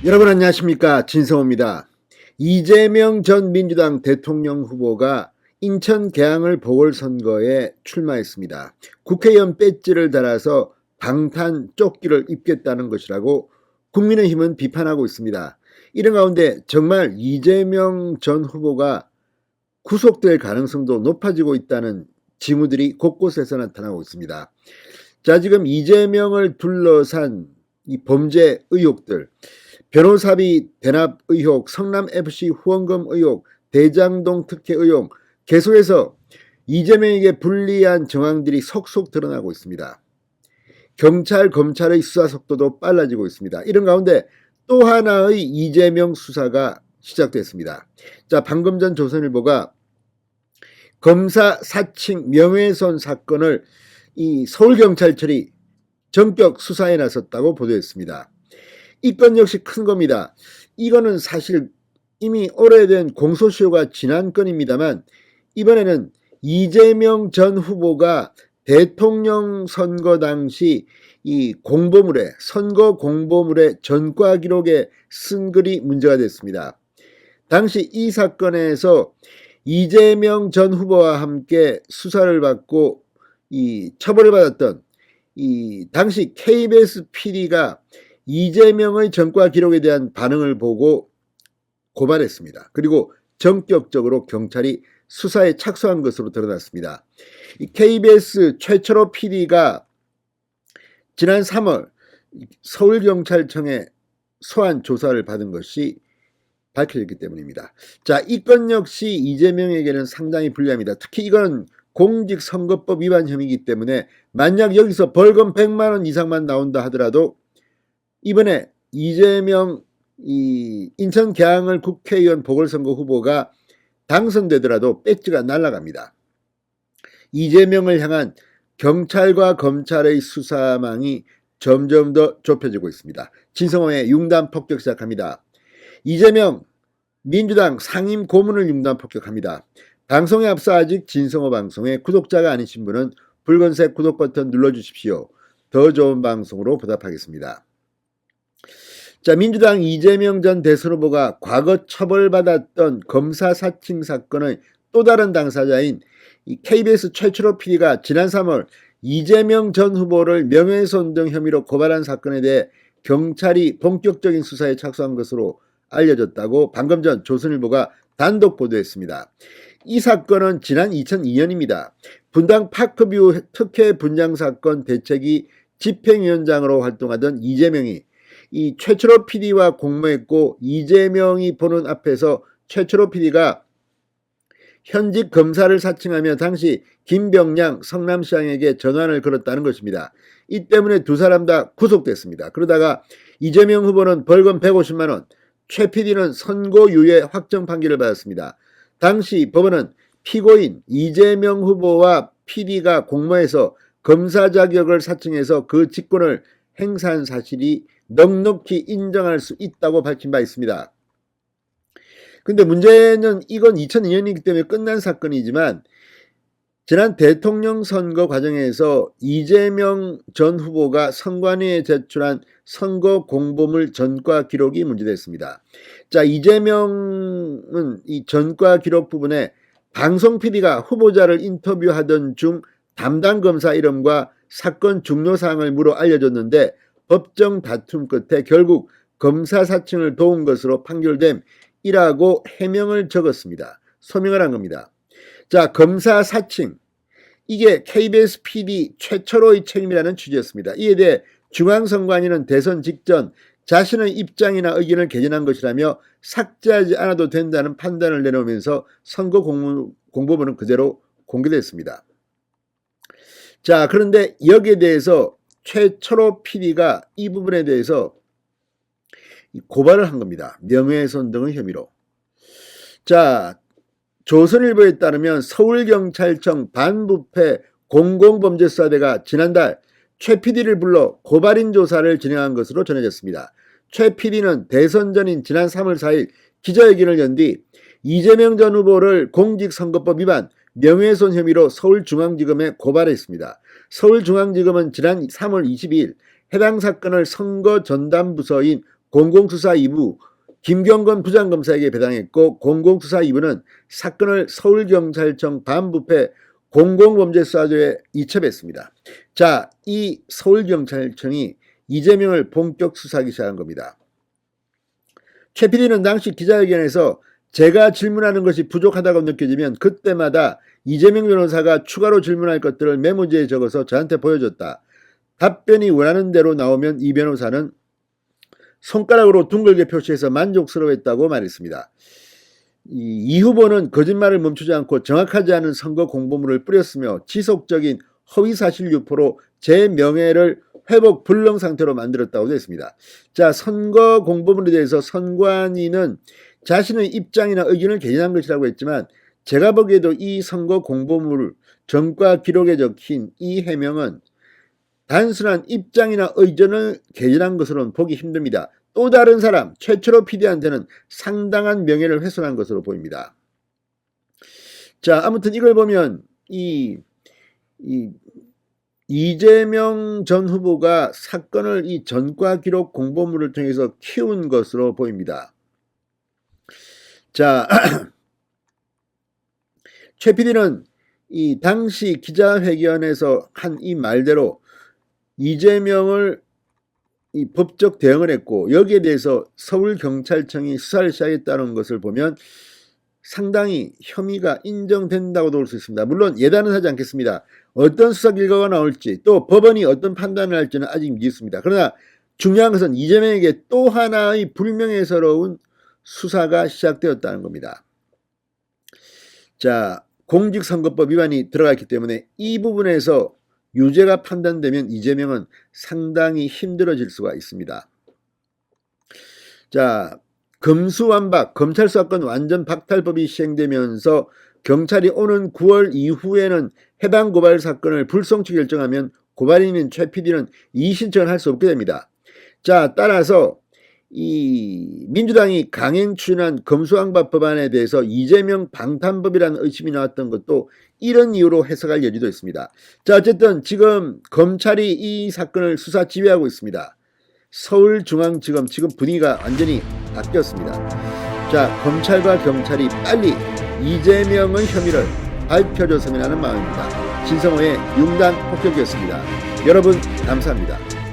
여러분 안녕하십니까, 진성호입니다. 이재명 전 민주당 대통령 후보가 인천 계양을 보궐선거에 출마했습니다. 국회의원 배지를 달아서 방탄 조끼를 입겠다는 것이라고 국민의힘은 비판하고 있습니다. 이런 가운데 정말 이재명 전 후보가 구속될 가능성도 높아지고 있다는 징후들이 곳곳에서 나타나고 있습니다. 자, 지금 이재명을 둘러싼 이 범죄 의혹들, 변호사비 대납 의혹, 성남FC 후원금 의혹, 대장동 특혜 의혹, 계속해서 이재명에게 불리한 정황들이 속속 드러나고 있습니다. 경찰, 검찰의 수사 속도도 빨라지고 있습니다. 이런 가운데 또 하나의 이재명 수사가 시작됐습니다. 자, 방금 전 조선일보가 검사 사칭 명예훼손 사건을 이 서울경찰청이 전격 수사에 나섰다고 보도했습니다. 이 건 역시 큰 겁니다. 이거는 사실 이미 오래된 공소시효가 지난 건입니다만 이번에는 이재명 전 후보가 대통령 선거 당시 이 공보물에, 선거 공보물의 전과 기록에 쓴 글이 문제가 됐습니다. 당시 이 사건에서 이재명 전 후보와 함께 수사를 받고 이 처벌을 받았던 이 당시 KBS PD가 이재명의 전과 기록에 대한 반응을 보고 고발했습니다. 그리고 전격적으로 경찰이 수사에 착수한 것으로 드러났습니다. 이 KBS 최철호 PD가 지난 3월 서울경찰청에 소환 조사를 받은 것이 밝혀졌기 때문입니다. 자, 이 건 역시 이재명에게는 상당히 불리합니다. 특히 이건 공직선거법 위반 혐의이기 때문에 만약 여기서 벌금 100만 원 이상만 나온다 하더라도 이번에 이재명 인천 계양을 국회의원 보궐선거 후보가 당선되더라도 배지가 날아갑니다. 이재명을 향한 경찰과 검찰의 수사망이 점점 더 좁혀지고 있습니다. 진성호의 융단 폭격 시작합니다. 이재명 민주당 상임 고문을 융단 폭격합니다. 방송에 앞서 아직 진성호 방송에 구독자가 아니신 분은 붉은색 구독 버튼 눌러주십시오. 더 좋은 방송으로 보답하겠습니다. 자, 민주당 이재명 전 대선 후보가 과거 처벌받았던 검사 사칭 사건의 또 다른 당사자인 이 KBS 최철호 PD가 지난 3월 이재명 전 후보를 명예훼손 등 혐의로 고발한 사건에 대해 경찰이 본격적인 수사에 착수한 것으로 알려졌다고 방금 전 조선일보가 단독 보도했습니다. 이 사건은 지난 2002년입니다. 분당 파크뷰 특혜 분양 사건 대책위 집행위원장으로 활동하던 이재명이 이 최철호 PD와 공모했고 이재명이 보는 앞에서 최철호 PD가 현직 검사를 사칭하며 당시 김병량 성남시장에게 전환을 걸었다는 것입니다. 이 때문에 두 사람 다 구속됐습니다. 그러다가 이재명 후보는 벌금 150만 원, 최 PD는 선고유예 확정 판결을 받았습니다. 당시 법원은 피고인 이재명 후보와 PD가 공모해서 검사 자격을 사칭해서 그 직권을 행사한 사실이 넉넉히 인정할 수 있다고 밝힌 바 있습니다. 근데 문제는 이건 2002년이기 때문에 끝난 사건이지만 지난 대통령 선거 과정에서 이재명 전 후보가 선관위에 제출한 선거 공보물 전과 기록이 문제됐습니다. 자, 이재명은 이 전과 기록 부분에 방송 PD가 후보자를 인터뷰하던 중 담당 검사 이름과 사건 중요사항을 물어 알려줬는데 법정 다툼 끝에 결국 검사 사칭을 도운 것으로 판결됨이라고 해명을 적었습니다. 소명을 한 겁니다. 자, 검사 사칭, 이게 KBS PD 최철호의 책임이라는 취지였습니다. 이에 대해 중앙선관위는 대선 직전 자신의 입장이나 의견을 개진한 것이라며 삭제하지 않아도 된다는 판단을 내놓으면서 선거 공보문은 그대로 공개됐습니다. 자, 그런데 여기에 대해서 최철호 PD가 이 부분에 대해서 고발을 한 겁니다. 명예훼손 등의 혐의로. 자, 조선일보에 따르면 서울경찰청 반부패 공공범죄수사대가 지난달 최 PD를 불러 고발인 조사를 진행한 것으로 전해졌습니다. 최 PD는 대선 전인 지난 3월 4일 기자회견을 연 뒤 이재명 전 후보를 공직선거법 위반 명예훼손 혐의로 서울중앙지검에 고발했습니다. 서울중앙지검은 지난 3월 22일 해당 사건을 선거전담부서인 공공수사 2부 김경건 부장검사에게 배당했고, 공공수사 2부는 사건을 서울경찰청 반부패 공공범죄수사조에 이첩했습니다. 자, 이 서울경찰청이 이재명을 본격 수사하기 시작한 겁니다. 최 PD는 당시 기자회견에서 제가 질문하는 것이 부족하다고 느껴지면 그때마다 이재명 변호사가 추가로 질문할 것들을 메모지에 적어서 저한테 보여줬다. 답변이 원하는 대로 나오면 이 변호사는 손가락으로 둥글게 표시해서 만족스러워했다고 말했습니다. 이 후보는 거짓말을 멈추지 않고 정확하지 않은 선거 공보물을 뿌렸으며 지속적인 허위사실 유포로 제 명예를 회복 불능 상태로 만들었다고 했습니다. 자, 선거 공보물에 대해서 선관위는 자신의 입장이나 의견을 개진한 것이라고 했지만, 제가 보기에도 이 선거 공보물 전과 기록에 적힌 이 해명은 단순한 입장이나 의견을 개진한 것으로는 보기 힘듭니다. 또 다른 사람, 최철호 PD한테는 상당한 명예를 훼손한 것으로 보입니다. 자, 아무튼 이걸 보면 이재명 전 후보가 사건을 이 전과 기록 공보물을 통해서 키운 것으로 보입니다. 자, 최 PD는 이 당시 기자회견에서 한 이 말대로 이재명을 이 법적 대응을 했고, 여기에 대해서 서울경찰청이 수사를 시작했다는 것을 보면 상당히 혐의가 인정된다고도 볼 수 있습니다. 물론 예단은 하지 않겠습니다. 어떤 수사 결과가 나올지, 또 법원이 어떤 판단을 할지는 아직 미지수입니다. 그러나 중요한 것은 이재명에게 또 하나의 불명예스러운 수사가 시작되었다는 겁니다. 자, 공직선거법 위반이 들어가 있기 때문에 이 부분에서 유죄가 판단되면 이재명은 상당히 힘들어질 수가 있습니다. 자, 검수완박, 검찰 수사권 완전 박탈법이 시행되면서 경찰이 오는 9월 이후에는 해당 고발 사건을 불송치 결정하면 고발인인 최 PD는 이의신청을 할 수 없게 됩니다. 자, 따라서 이 민주당이 강행 추진한 검수완박 법안에 대해서 이재명 방탄법이라는 의심이 나왔던 것도 이런 이유로 해석할 여지도 있습니다. 자, 어쨌든 지금 검찰이 이 사건을 수사 지휘하고 있습니다. 서울중앙지검 지금 분위기가 완전히 바뀌었습니다. 자, 검찰과 경찰이 빨리 이재명의 혐의를 밝혀줬으면 하는 마음입니다. 진성호의 융단 폭격이었습니다. 여러분 감사합니다.